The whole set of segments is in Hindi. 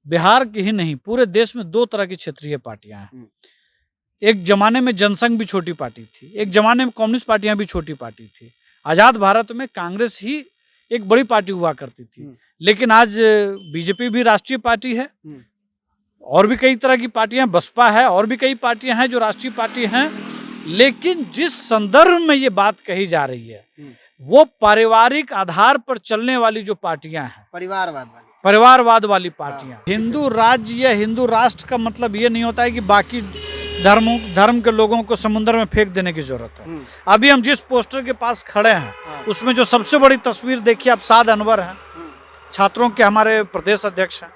बिहार की ही नहीं पूरे देश में दो तरह की क्षेत्रीय पार्टियां हैं। एक जमाने में जनसंघ भी छोटी पार्टी थी, एक जमाने में कम्युनिस्ट पार्टियां भी छोटी पार्टी थी। आजाद भारत में कांग्रेस ही एक बड़ी पार्टी हुआ करती थी, लेकिन आज बीजेपी भी राष्ट्रीय पार्टी है और भी कई तरह की पार्टियां, बसपा है और भी कई पार्टियां हैं जो राष्ट्रीय पार्टी हैं। लेकिन जिस संदर्भ में ये बात कही जा रही है वो पारिवारिक आधार पर चलने वाली जो पार्टियां हैं, परिवारवाद वाली पार्टियां। हिंदू राज्य या हिंदू राष्ट्र का मतलब ये नहीं होता है कि बाकी धर्म के लोगों को समुद्र में फेंक देने की जरूरत है। अभी हम जिस पोस्टर के पास खड़े हैं उसमें जो सबसे बड़ी तस्वीर देखिए आप, साद अनवर हैं, छात्रों के हमारे प्रदेश अध्यक्ष हैं।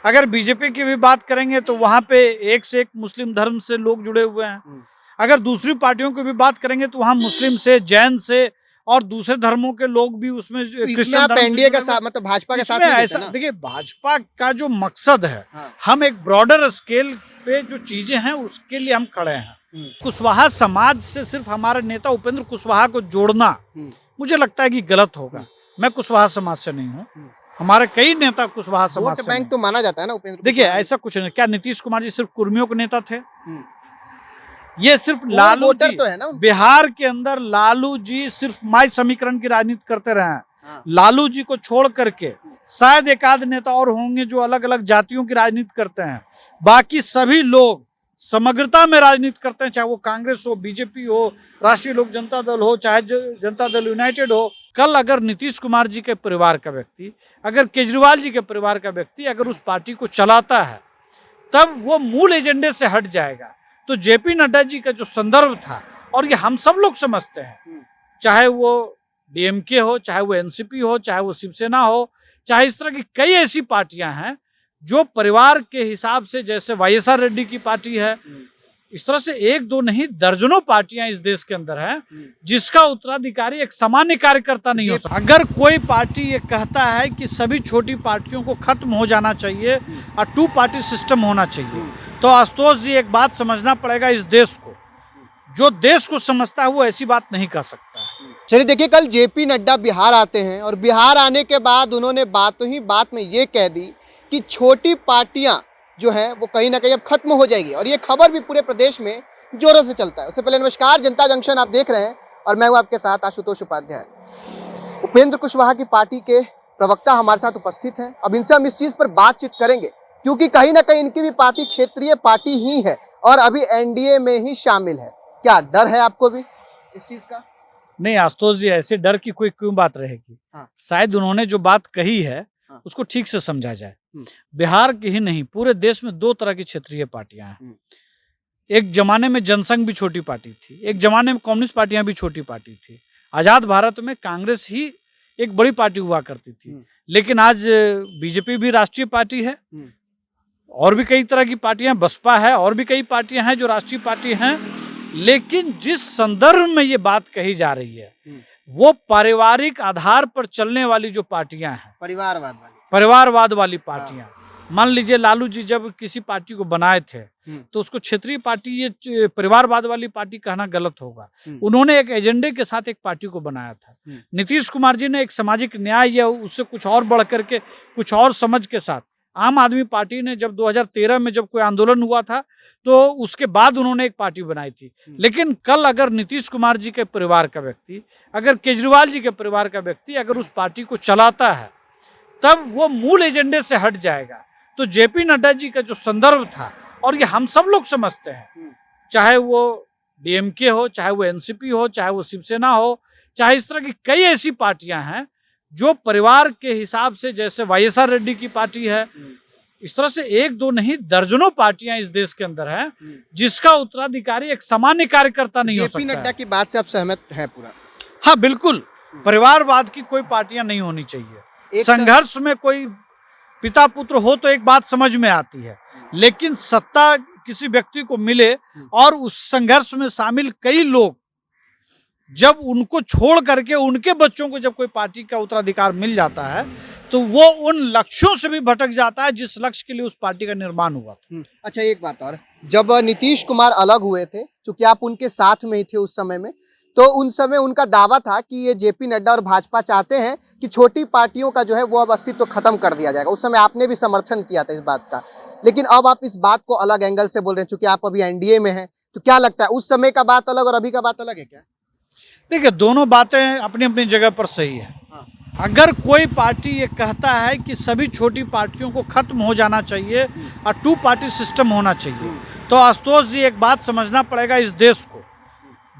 अगर बीजेपी की भी बात करेंगे तो वहां पे एक से एक मुस्लिम धर्म से लोग जुड़े हुए हैं। अगर दूसरी पार्टियों की भी बात करेंगे तो वहां मुस्लिम से, जैन से और दूसरे धर्मों के लोग भी उसमें एनडीए का साथ, मतलब भाजपा के साथ ऐसा देखिए, भाजपा का जो मकसद है, हम एक ब्रॉडर स्केल पे जो चीजें हैं उसके लिए हम खड़े हैं। कुशवाहा समाज से सिर्फ हमारे नेता उपेंद्र कुशवाहा को जोड़ना मुझे लगता है कि गलत होगा। मैं कुशवाहा समाज से नहीं हूँ, हमारे कई नेता कुशवाहा समाज से बैंक तो माना जाता है ना उपेंद्र। देखिए ऐसा कुछ नहीं, क्या नीतीश कुमार जी सिर्फ कुर्मियों के नेता थे? ये सिर्फ लालू जी तो है ना, बिहार के अंदर लालू जी सिर्फ माई समीकरण की राजनीति करते रहे हैं। लालू जी को छोड़ करके शायद एक आध नेता और होंगे जो अलग अलग जातियों की राजनीति करते हैं। बाकी सभी लोग समग्रता में राजनीति करते हैं, चाहे वो कांग्रेस हो, बीजेपी हो, राष्ट्रीय लोक जनता दल हो, चाहे जनता दल यूनाइटेड हो। कल अगर नीतीश कुमार जी के परिवार का व्यक्ति, अगर केजरीवाल जी के परिवार का व्यक्ति अगर उस पार्टी को चलाता है तब वो मूल एजेंडे से हट जाएगा। तो जेपी नड्डा जी का जो संदर्भ था, और ये हम सब लोग समझते हैं, चाहे वो डीएमके हो, चाहे वो एनसीपी हो, चाहे वो शिवसेना हो, चाहे इस तरह की कई ऐसी पार्टियां हैं जो परिवार के हिसाब से, जैसे वाईएसआर रेड्डी की पार्टी है, इस तरह से एक दो नहीं दर्जनों पार्टियां इस देश के अंदर हैं जिसका उत्तराधिकारी एक सामान्य कार्यकर्ता नहीं हो सकता। अगर कोई पार्टी ये कहता है कि सभी छोटी पार्टियों को खत्म हो जाना चाहिए और 2 पार्टी सिस्टम होना चाहिए, तो आशुतोष जी एक बात समझना पड़ेगा, इस देश को, जो देश को समझता है वो ऐसी बात नहीं कर सकता। चलिए देखिए, कल जेपी नड्डा बिहार आते हैं और बिहार आने के बाद उन्होंने बातों ही बात में ये कह दी कि छोटी पार्टियां जो है वो कहीं ना कहीं अब खत्म हो जाएगी, और ये खबर भी पूरे प्रदेश में जोरों से चलता है। उससे पहले नमस्कार, जनता जंक्शन आप देख रहे हैं और मैं हूं आपके साथ आशुतोष उपाध्याय। उपेंद्र कुशवाहा की पार्टी के प्रवक्ता हमारे साथ उपस्थित हैं। अब इनसे हम इस चीज पर बातचीत करेंगे क्योंकि कहीं ना कहीं इनकी भी पार्टी क्षेत्रीय पार्टी ही है और अभी एनडीए में ही शामिल है। क्या डर है आपको भी इस चीज का? नहीं आशुतोष जी, ऐसे डर की कोई क्यों बात रहेगी। शायद उन्होंने जो बात कही है उसको ठीक से समझा जाए। बिहार की ही नहीं पूरे देश में दो तरह की क्षेत्रीय पार्टियां हैं। एक जमाने में जनसंघ भी छोटी पार्टी थी, एक जमाने में कम्युनिस्ट पार्टियां भी छोटी पार्टी थी। आजाद भारत में कांग्रेस ही एक बड़ी पार्टी हुआ करती थी, लेकिन आज बीजेपी भी राष्ट्रीय पार्टी है और भी कई तरह की पार्टियां, बसपा है और भी कई पार्टियां हैं जो राष्ट्रीय पार्टी हैं। लेकिन जिस संदर्भ में ये बात कही जा रही है वो पारिवारिक आधार पर चलने वाली जो पार्टियां हैं, परिवारवाद वाली पार्टियां। मान लीजिए लालू जी जब किसी पार्टी को बनाए थे तो उसको क्षेत्रीय पार्टी, ये परिवारवाद वाली पार्टी कहना गलत होगा। उन्होंने एक एजेंडे के साथ एक पार्टी को बनाया था। नीतीश कुमार जी ने एक सामाजिक न्याय या उससे कुछ और बढ़ करके कुछ और समझ के साथ, आम आदमी पार्टी ने जब 2013 में जब कोई आंदोलन हुआ था तो उसके बाद उन्होंने एक पार्टी बनाई थी। लेकिन कल अगर नीतीश कुमार जी के परिवार का व्यक्ति, अगर केजरीवाल जी के परिवार का व्यक्ति अगर उस पार्टी को चलाता है तब वो मूल एजेंडे से हट जाएगा। तो जेपी नड्डा जी का जो संदर्भ था, और ये हम सब लोग समझते हैं, चाहे वो डीएमके हो, चाहे वो एनसीपी हो, चाहे वो शिवसेना हो, चाहे इस तरह की कई ऐसी पार्टियां हैं जो परिवार के हिसाब से, जैसे वाईएसआर रेड्डी की पार्टी है, इस तरह से एक दो नहीं दर्जनों पार्टियां इस देश के अंदर हैं जिसका उत्तराधिकारी एक सामान्य कार्यकर्ता नहीं हो सकता। जेपी नड्डा की बात से आप सहमत हैं पूरा? हाँ बिल्कुल, परिवारवाद की कोई पार्टियां नहीं होनी चाहिए। संघर्ष में कोई पिता पुत्र हो तो एक बात समझ में आती है, लेकिन सत्ता किसी व्यक्ति को मिले और उस संघर्ष में शामिल कई लोग जब उनको छोड़ करके उनके बच्चों को जब कोई पार्टी का उत्तराधिकार मिल जाता है तो वो उन लक्ष्यों से भी भटक जाता है जिस लक्ष्य के लिए उस पार्टी का निर्माण हुआ था। अच्छा, एक बात और, जब नीतीश कुमार अलग हुए थे, चूंकि आप उनके साथ में ही थे उस समय में, तो उन समय उनका दावा था कि ये जेपी नड्डा और भाजपा चाहते हैं कि छोटी पार्टियों का जो है वो अब अस्तित्व खत्म कर दिया जाएगा। उस समय आपने भी समर्थन किया था इस बात का, लेकिन अब आप इस बात को अलग एंगल से बोल रहे हैं, चूंकि आप अभी एनडीए में हैं। तो क्या लगता है, उस समय का बात अलग और अभी का बात अलग है क्या? देखिए, दोनों बातें अपनी अपनी जगह पर सही है। अगर कोई पार्टी ये कहता है कि सभी छोटी पार्टियों को खत्म हो जाना चाहिए और 2 पार्टी सिस्टम होना चाहिए, तो आशुतोष जी एक बात समझना पड़ेगा, इस देश को,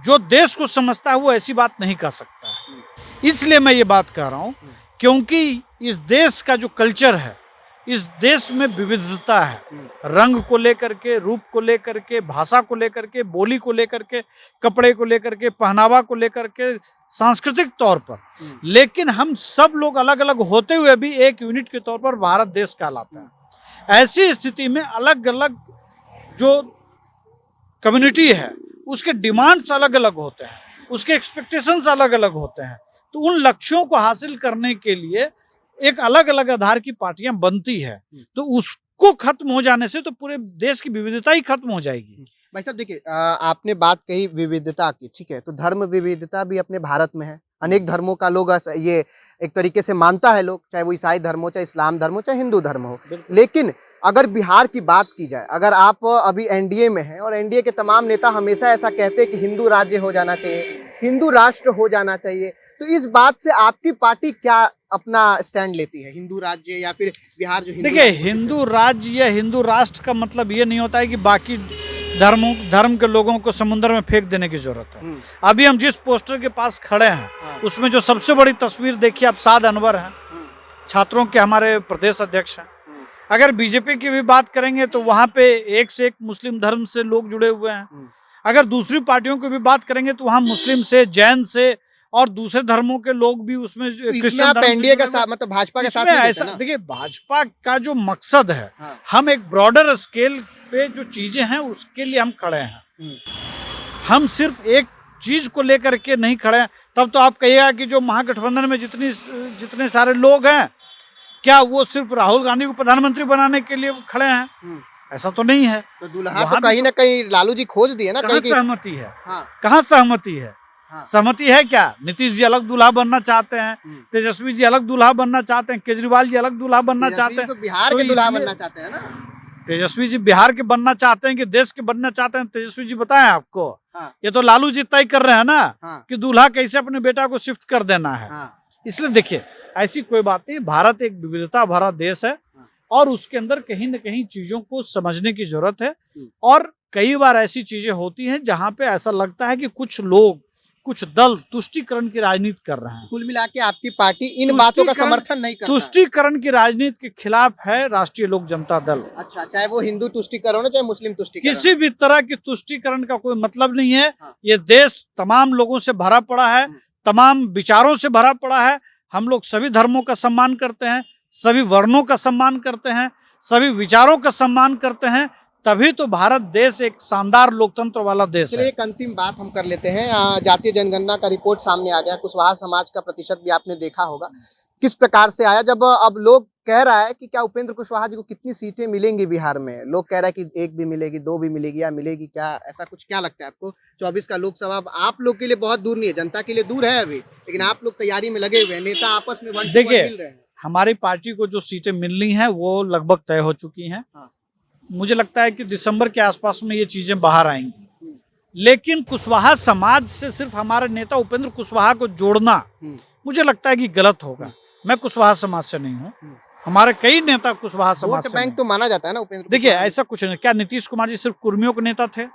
जो देश को समझता है वो ऐसी बात नहीं कर सकता है। इसलिए मैं ये बात कह रहा हूँ क्योंकि इस देश का जो कल्चर है, इस देश में विविधता है, रंग को लेकर के, रूप को लेकर के, भाषा को लेकर के, बोली को लेकर के, कपड़े को लेकर के, पहनावा को लेकर के, सांस्कृतिक तौर पर। लेकिन हम सब लोग अलग अलग होते हुए भी एक यूनिट के तौर पर भारत देश कहलाता है। ऐसी स्थिति में अलग अलग जो कम्युनिटी है उसके डिमांड्स अलग अलग होते हैं, उसके एक्सपेक्टेशंस अलग अलग होते हैं। तो उन लक्ष्यों को हासिल करने के लिए एक अलग अलग आधार की पार्टियां बनती है, तो उसको खत्म हो जाने से तो पूरे देश की विविधता ही खत्म हो जाएगी। भाई साहब देखिए, आपने बात कही विविधता की, ठीक है, तो धर्म विविधता भी अपने भारत में है। अनेक धर्मों का लोग ये एक तरीके से मानता है लोग, चाहे वो ईसाई धर्म हो, चाहे इस्लाम धर्म हो, चाहे हिंदू धर्म हो। लेकिन अगर बिहार की बात की जाए, अगर आप अभी एनडीए में हैं और एनडीए के तमाम नेता हमेशा ऐसा कहते हैं कि हिंदू राज्य हो जाना चाहिए, हिंदू राष्ट्र हो जाना चाहिए, तो इस बात से आपकी पार्टी क्या अपना स्टैंड लेती है, हिंदू राज्य या फिर बिहार जो? देखिए, हिंदू राज्य या हिंदू राष्ट्र का मतलब ये नहीं होता है कि बाकी धर्म के लोगों को समुद्र में फेंक देने की जरूरत है। अभी हम जिस पोस्टर के पास खड़े हैं उसमें जो सबसे बड़ी तस्वीर देखिए आप, साद अनवर हैं, छात्रों के हमारे प्रदेश अध्यक्ष हैं। अगर बीजेपी की भी बात करेंगे तो वहां पे एक से एक मुस्लिम धर्म से लोग जुड़े हुए हैं। अगर दूसरी पार्टियों की भी बात करेंगे तो वहां मुस्लिम से, जैन से और दूसरे धर्मों के लोग भी उसमें, क्रिश्चियन धर्म एनडीए का साथ, मतलब भाजपा के साथ ऐसा। देखिए, भाजपा का जो मकसद है, हम एक ब्रॉडर स्केल पे जो चीजें हैं उसके लिए हम खड़े हैं। हम सिर्फ एक चीज को लेकर के नहीं खड़े हैं। तब तो आप कहिएगा कि जो महागठबंधन में जितने सारे लोग हैं, क्या वो सिर्फ राहुल गांधी को प्रधानमंत्री बनाने के लिए खड़े हैं? ऐसा तो नहीं है। तो दुल्हा तो कहीं ना कहीं लालू जी खोज दिए ना, कहीं सहमति है। कहाँ सहमति है? सहमति है क्या? नीतीश जी अलग दूल्हा बनना चाहते हैं, तेजस्वी जी अलग दूल्हा बनना चाहते हैं, केजरीवाल जी अलग दूल्हा बनना चाहते हैं, तो बिहार के दूल्हा बनना चाहते हैं ना। तेजस्वी जी बिहार के बनना चाहते हैं कि देश के बनना चाहते हैं, तेजस्वी जी बताएं आपको। ये तो लालू जी तय कर रहे हैं ना कि दूल्हा कैसे अपने बेटा को शिफ्ट कर देना है। इसलिए देखिए, ऐसी कोई बात नहीं। भारत एक विविधता भरा देश है और उसके अंदर कहीं न कहीं चीजों को समझने की जरूरत है। और कई बार ऐसी चीजें होती हैं जहां पे ऐसा लगता है कि कुछ लोग, कुछ दल तुष्टीकरण की राजनीति कर रहे हैं। कुल मिला के आपकी पार्टी इन बातों का समर्थन नहीं करती। तुष्टीकरण की राजनीति के खिलाफ है राष्ट्रीय लोक समता दल। अच्छा, चाहे वो हिंदू तुष्टीकरण हो, चाहे मुस्लिम तुष्टीकरण, किसी भी तरह की तुष्टीकरण का कोई मतलब नहीं है। ये देश तमाम लोगों से भरा पड़ा है, तमाम विचारों से भरा पड़ा है। हम लोग सभी धर्मों का सम्मान करते हैं, सभी वर्णों का सम्मान करते हैं, सभी विचारों का सम्मान करते हैं। तभी तो भारत देश एक शानदार लोकतंत्र वाला देश है। एक अंतिम बात हम कर लेते हैं। जातीय जनगणना का रिपोर्ट सामने आ गया, कुशवाहा समाज का प्रतिशत भी आपने देखा होगा किस प्रकार से आया। जब अब लोग कह रहा है कि क्या उपेंद्र कुशवाहा जी को कितनी सीटें मिलेंगी बिहार में, लोग कह रहा है कि 1 भी मिलेगी, 2 भी मिलेगी या मिलेगी क्या, ऐसा कुछ क्या लगता है आपको? 24 का लोकसभा आप लोग के लिए बहुत दूर नहीं है, जनता के लिए दूर है अभी, लेकिन आप लोग तैयारी में लगे हुए हैं, नेता आपस में देखिए, हमारी पार्टी को जो सीटें मिलनी है वो लगभग तय हो चुकी हैं। मुझे लगता है कि दिसंबर के आसपास में ये चीजें बाहर आएंगी। लेकिन कुशवाहा समाज से सिर्फ हमारे नेता उपेंद्र कुशवाहा को जोड़ना मुझे लगता है कि गलत होगा। मैं कुशवाहा समाज से नहीं हूँ, हमारे कई नेता कुशवाहा समाज से। बैंक तो माना जाता है ना उपेंद्र। देखिए, ऐसा कुछ नहीं। क्या नीतीश कुमार जी सिर्फ कुर्मियों के नेता थे?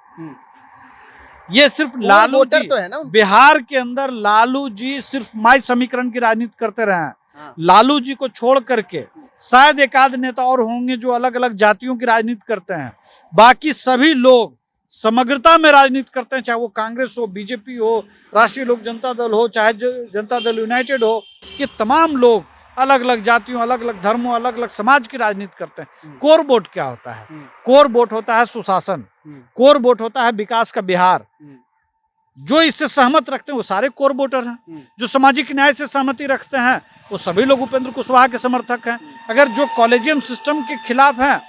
ये सिर्फ लालू जी तो है ना बिहार के अंदर। लालू जी सिर्फ माई समीकरण की राजनीति करते रहे हैं। लालू जी को छोड़ करके शायद एक आध नेता और होंगे जो अलग अलग जातियों की राजनीति करते हैं। बाकी सभी लोग समग्रता में राजनीति करते हैं, चाहे वो कांग्रेस हो, बीजेपी हो, राष्ट्रीय लोक जनता दल हो, चाहे जनता दल यूनाइटेड हो। ये तमाम लोग अलग अलग जातियों, अलग अलग धर्मों, अलग अलग समाज की राजनीति करते हैं। कोर वोट क्या होता है? कोर वोट होता है सुशासन, कोर वोट होता है विकास का बिहार। जो इससे सहमत रखते हैं वो सारे कोर वोटर हैं। जो सामाजिक न्याय से सहमति रखते हैं वो सभी लोग उपेंद्र कुशवाहा के समर्थक हैं। अगर जो कॉलेजियम सिस्टम के खिलाफ हैं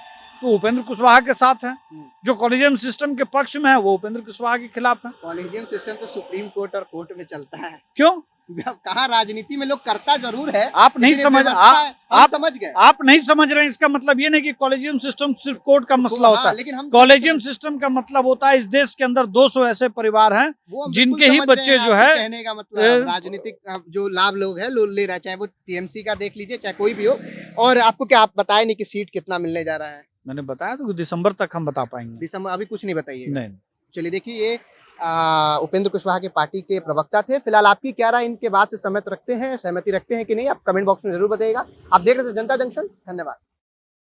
तो उपेंद्र कुशवाहा के साथ है, जो कॉलेजियम सिस्टम के पक्ष में है वो उपेंद्र कुशवाहा के खिलाफ है। कॉलेजियम सिस्टम तो सुप्रीम कोर्ट और कोर्ट में चलता है, क्यों? कहाँ राजनीति में लोग करता जरूर है, आप नहीं लेकिन समझ व्यवस्था है, हम समझ गए। आप नहीं समझ रहे हैं। इसका मतलब ये नहीं कि कॉलेजियम सिस्टम सिर्फ कोर्ट का मसला हाँ, होता है। लेकिन हम कॉलेजियम सिस्टम का मतलब होता है इस देश के अंदर 200 ऐसे परिवार हैं वो हम जिनके बिल्कुल ही समझ रहे बच्चे हैं जो आपके है कहने का मतलब राजनीतिक जो लाभ लोग है लोग ले रहा है, चाहे वो टीएमसी का देख लीजिए चाहे कोई भी हो। और आपको क्या आप बताए नहीं कि सीट कितना मिलने जा रहा है? मैंने बताया तो दिसंबर तक हम बता पाएंगे। दिसंबर अभी कुछ नहीं बताइए। नहीं। चलिए देखिए, ये उपेंद्र कुशवाहा के पार्टी के प्रवक्ता थे। फिलहाल आपकी क्या राय इनके बाद से सहमति रखते हैं कि नहीं, आप कमेंट बॉक्स में जरूर बताइएगा। आप देख रहे थे जनता जंक्शन, धन्यवाद।